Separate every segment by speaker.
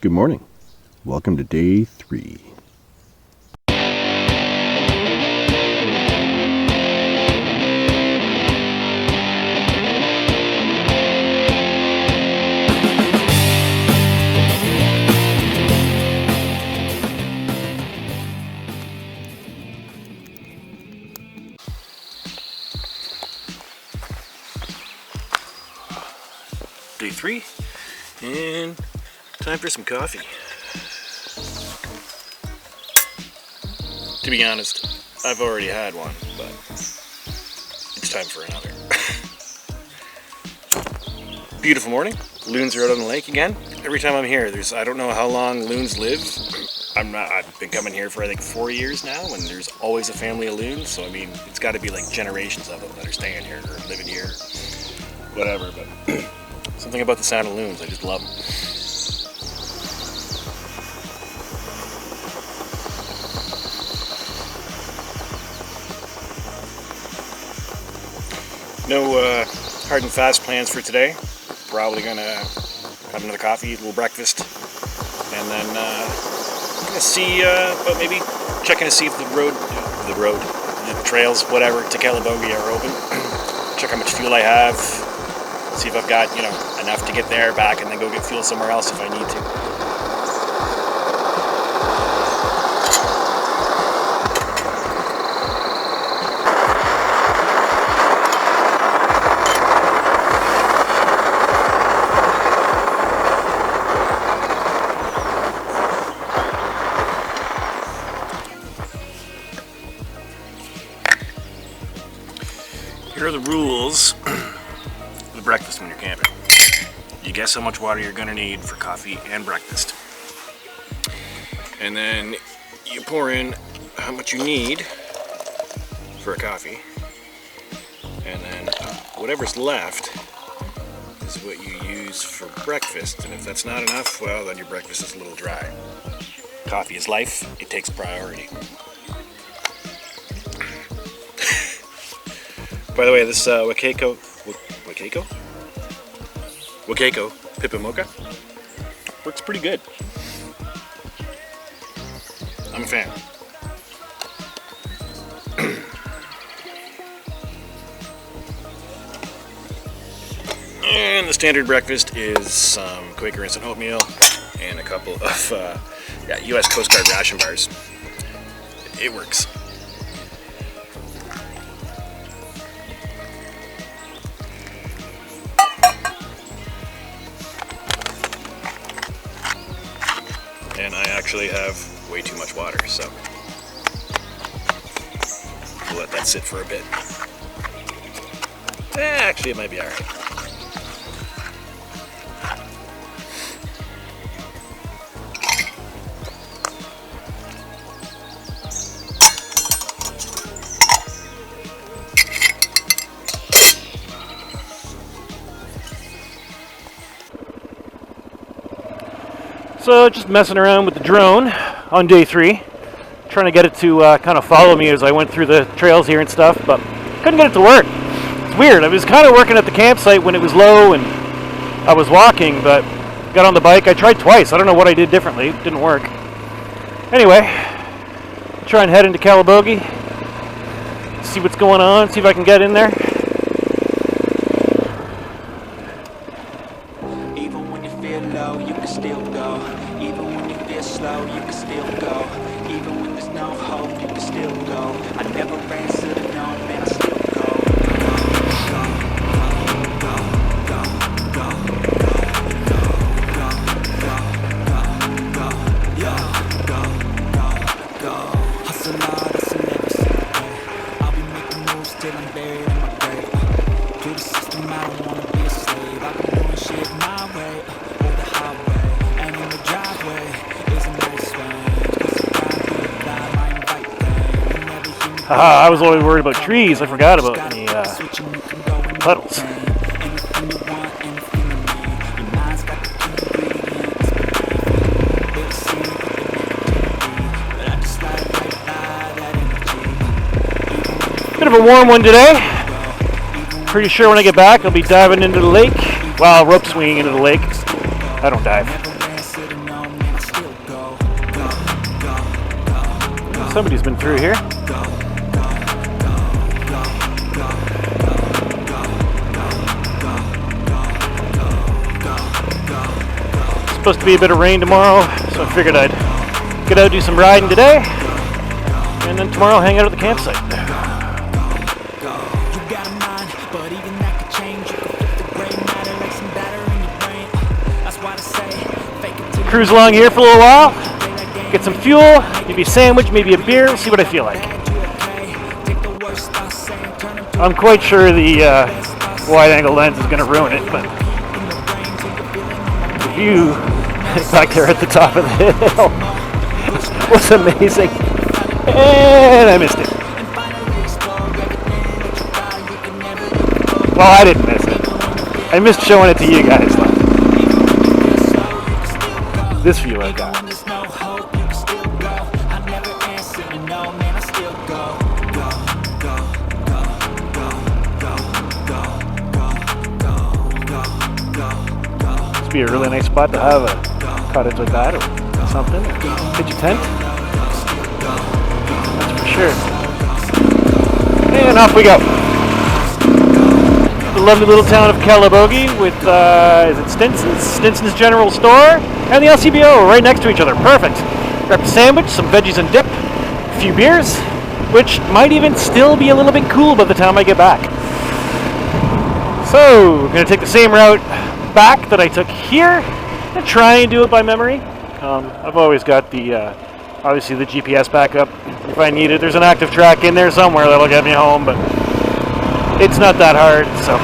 Speaker 1: Good morning. Welcome to day 3.
Speaker 2: Day 3, and time for some coffee. To be honest, I've already had one, but it's time for another. Beautiful morning. Loons are out on the lake again. Every time I'm here, I don't know how long loons live. I've been coming here for I think 4 years now, and there's always a family of loons. So I mean, it's got to be like generations of them that are staying here or living here, whatever. But something about the sound of loons, I just love them. No hard and fast plans for today. Probably gonna have another coffee, a little breakfast, and then gonna see about maybe checking to see if the trails, whatever, to Calabogie are open. Check how much fuel I have. See if I've got, enough to get there, back, and then go get fuel somewhere else if I need to. Here are the rules of breakfast when you're camping. You guess how much water you're going to need for coffee and breakfast. And then you pour in how much you need for a coffee. And then whatever's left is what you use for breakfast. And if that's not enough, well, then your breakfast is a little dry. Coffee is life. It takes priority. By the way, this Wakeko Pipa Mocha works pretty good. I'm a fan. And the standard breakfast is some Quaker instant oatmeal and a couple of U.S. Coast Guard ration bars. It works. And I actually have way too much water, so we'll let that sit for a bit. Actually, it might be alright.
Speaker 3: So just messing around with the drone on day 3, trying to get it to kind of follow me as I went through the trails here and stuff, but couldn't get it to work. It's weird. I was kind of working at the campsite when it was low and I was walking, but got on the bike. I tried twice. I don't know what I did differently. It didn't work. Anyway, try and head into Calabogie, see what's going on, see if I can get in there.
Speaker 4: Even when you feel low, you can still go. Even when you feel slow, you can still go. Even when there's no hope, you can still go. I never answered to no, man, I still go. Hustle hard, hustle every single day. I'll be making moves till I'm buried in my grave. To the system, I don't wanna be a slave. I've been doing shit my way, or the highway. And in the driveway is a nice range. Cause I ride through the climb, I invite pain. You never hear me.
Speaker 3: Haha, I was always worried about trees. I forgot about the puddles.
Speaker 4: Anything you want, anything you need. Your mind's got the key ingredients. They'll see what they need. But I just slide right by that energy.
Speaker 3: Bit of a warm one today. Pretty sure when I get back I'll be diving into the lake. Well, rope swinging into the lake. I don't dive.
Speaker 4: Never answer to no,
Speaker 3: Somebody's been through here. It's supposed to be a bit of rain tomorrow, so I figured I'd get out, do some riding today, and then tomorrow hang out at the campsite. Cruise along here for a little while, get some fuel, maybe a sandwich, maybe a beer, see what I feel like. I'm quite sure the wide-angle lens is going to ruin it, but the view back there at the top of the hill was amazing, and I missed it. Well, I didn't miss it. I missed showing it to you guys, though. This view I got. This would be a really nice spot to have a cottage like that or something. Pitch a tent. That's for sure. And off we go. The lovely little town of Calabogie with, is it Stinson's? Stinson's General Store and the LCBO right next to each other. Perfect. Grab a sandwich, some veggies and dip, a few beers, which might even still be a little bit cool by the time I get back. So, we're going to take the same route back that I took here and try and do it by memory. I've always got the, obviously the GPS backup if I need it. There's an active track in there somewhere that'll get me home, but it's not that hard, so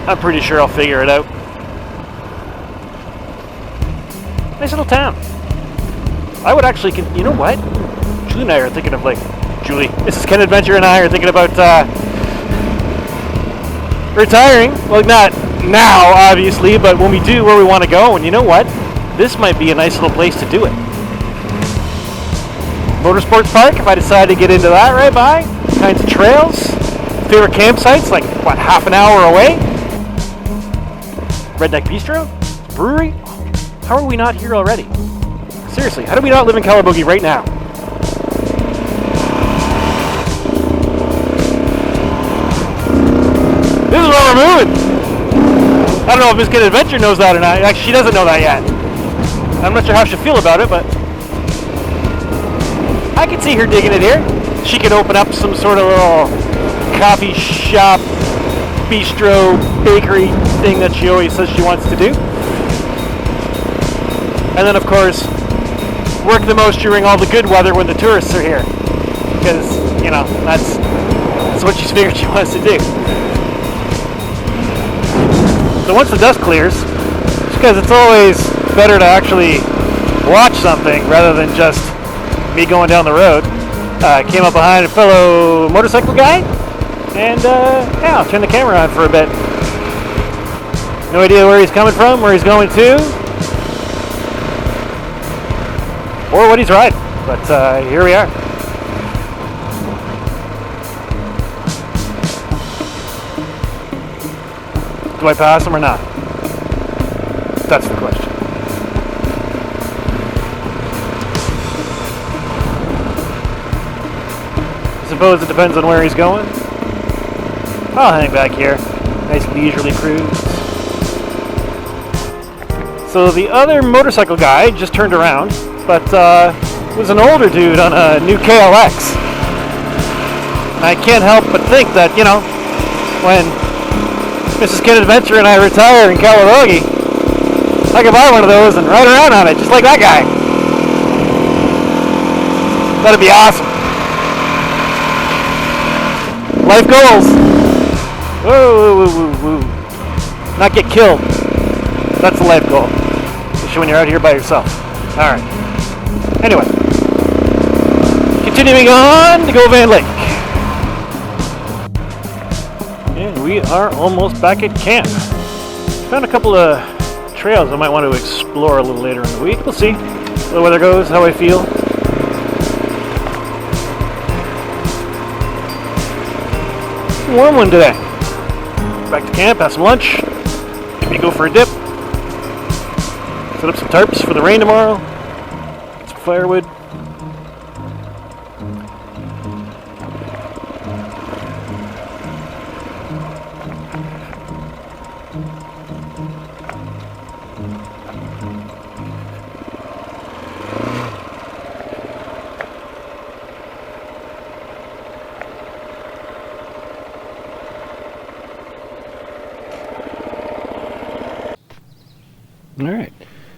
Speaker 3: I'm pretty sure I'll figure it out. Nice little town. I would actually, you know what? Julie and I are thinking of Mrs. Ken Adventure and I are thinking about retiring. Well, not now, obviously, but when we do where we want to go, and you know what? This might be a nice little place to do it. Motorsports Park, if I decide to get into that right by. Kinds of trails. Favorite campsites, like, what, half an hour away? Redneck Bistro? Brewery? How are we not here already? Seriously, how do we not live in Calabogie right now? This is where we're moving! I don't know if Miss Kid Adventure knows that or not. Actually, she doesn't know that yet. I'm not sure how she'll feel about it, but I can see her digging it here. She could open up some sort of little coffee shop, bistro, bakery thing that she always says she wants to do. And then, of course, work the most during all the good weather when the tourists are here. Because, you know, that's what she's figured she wants to do. So once the dust clears, because it's always better to actually watch something rather than just me going down the road, I came up behind a fellow motorcycle guy, and yeah, I'll turn the camera on for a bit. No idea where he's coming from, where he's going to, or what he's riding, but here we are. Do I pass him or not? That's the question. I suppose it depends on where he's going. I'll hang back here. Nice leisurely cruise. So the other motorcycle guy just turned around, but was an older dude on a new KLX. I can't help but think that, you know, when Mrs. Kid Adventure and I retire in Calabogie, I could buy one of those and ride around on it, just like that guy. That'd be awesome. Life goals. Whoa, whoa, whoa, whoa. Not get killed. That's the life goal. Especially when you're out here by yourself. Alright. Anyway. Continuing on to Govan Lake. And we are almost back at camp. Found a couple of trails I might want to explore a little later in the week. We'll see how the weather goes, how I feel. Warm one today. Back to camp, have some lunch, maybe go for a dip, set up some tarps for the rain tomorrow, get some firewood, All right,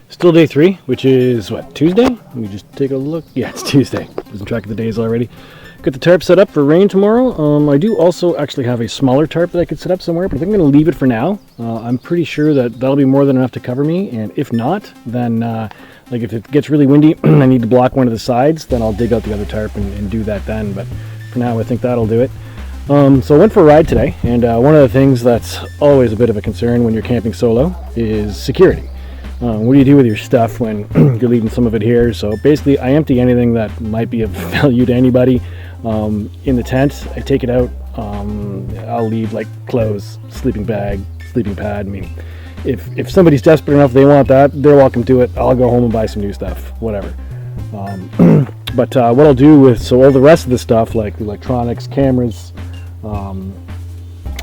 Speaker 3: still day 3, which is what, Tuesday? Let me just take a look. Yeah, it's Tuesday. Losing track of the days already. Got the tarp set up for rain tomorrow. I do also actually have a smaller tarp that I could set up somewhere, but I think I'm going to leave it for now. I'm pretty sure that that'll be more than enough to cover me, and if not, then like if it gets really windy, I need to block one of the sides, then I'll dig out the other tarp and do that then. But for now, I think that'll do it. So I went for a ride today, and one of the things that's always a bit of a concern when you're camping solo is security. What do you do with your stuff when you're leaving some of it here? So basically, I empty anything that might be of value to anybody in the tent. I take it out. I'll leave like clothes, sleeping bag, sleeping pad. I mean, if somebody's desperate enough, they want that, they're welcome to it. I'll go home and buy some new stuff, whatever. But what I'll do with, so all the rest of the stuff, like electronics, cameras,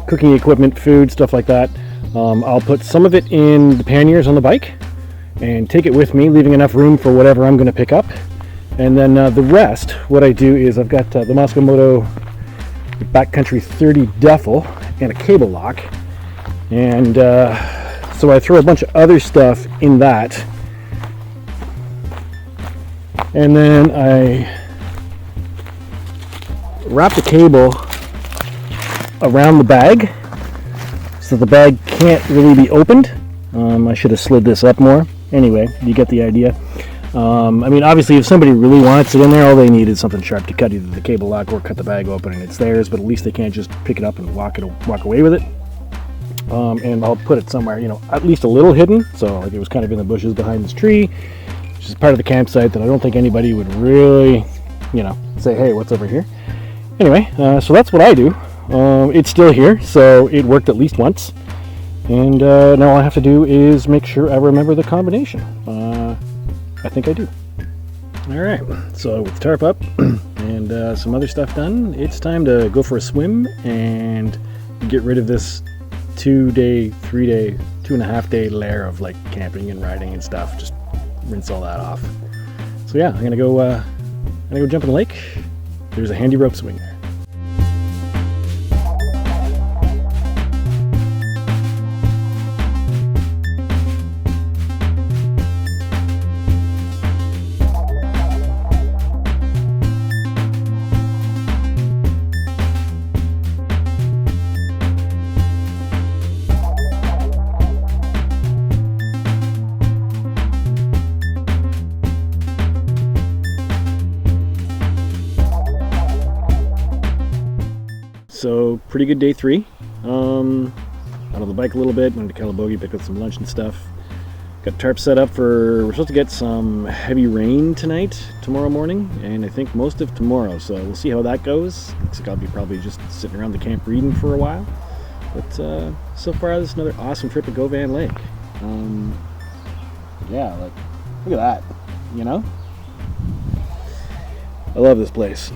Speaker 3: cooking equipment, food, stuff like that, I'll put some of it in the panniers on the bike and take it with me, leaving enough room for whatever I'm going to pick up. And then the rest, what I do is I've got the Moto Backcountry 30 duffel and a cable lock. And so I throw a bunch of other stuff in that. And then I wrap the cable around the bag so the bag can't really be opened. I should have slid this up more. Anyway, you get the idea. I mean, obviously, if somebody really wants it in there, all they need is something sharp to cut either the cable lock or cut the bag open, and it's theirs. But at least they can't just pick it up and walk away with it. And I'll put it somewhere, at least a little hidden. So, like, it was kind of in the bushes behind this tree, which is part of the campsite that I don't think anybody would really, say, hey, what's over here? Anyway, so that's what I do. It's still here, so it worked at least once. And now all I have to do is make sure I remember the combination. I think I do. All right, so with the tarp up and some other stuff done, it's time to go for a swim and get rid of this 2-day, 3-day, 2.5-day layer of like camping and riding and stuff. Just rinse all that off. So yeah, I'm gonna go jump in the lake. There's a handy rope swing there. So pretty good day 3. Out on the bike a little bit, went to Calabogie, picked up some lunch and stuff. Got tarp set up we're supposed to get some heavy rain tomorrow morning, and I think most of tomorrow, so we'll see how that goes. Looks like I'll be probably just sitting around the camp reading for a while. But so far, this is another awesome trip at Govan Lake. Yeah, like, look at that, I love this place.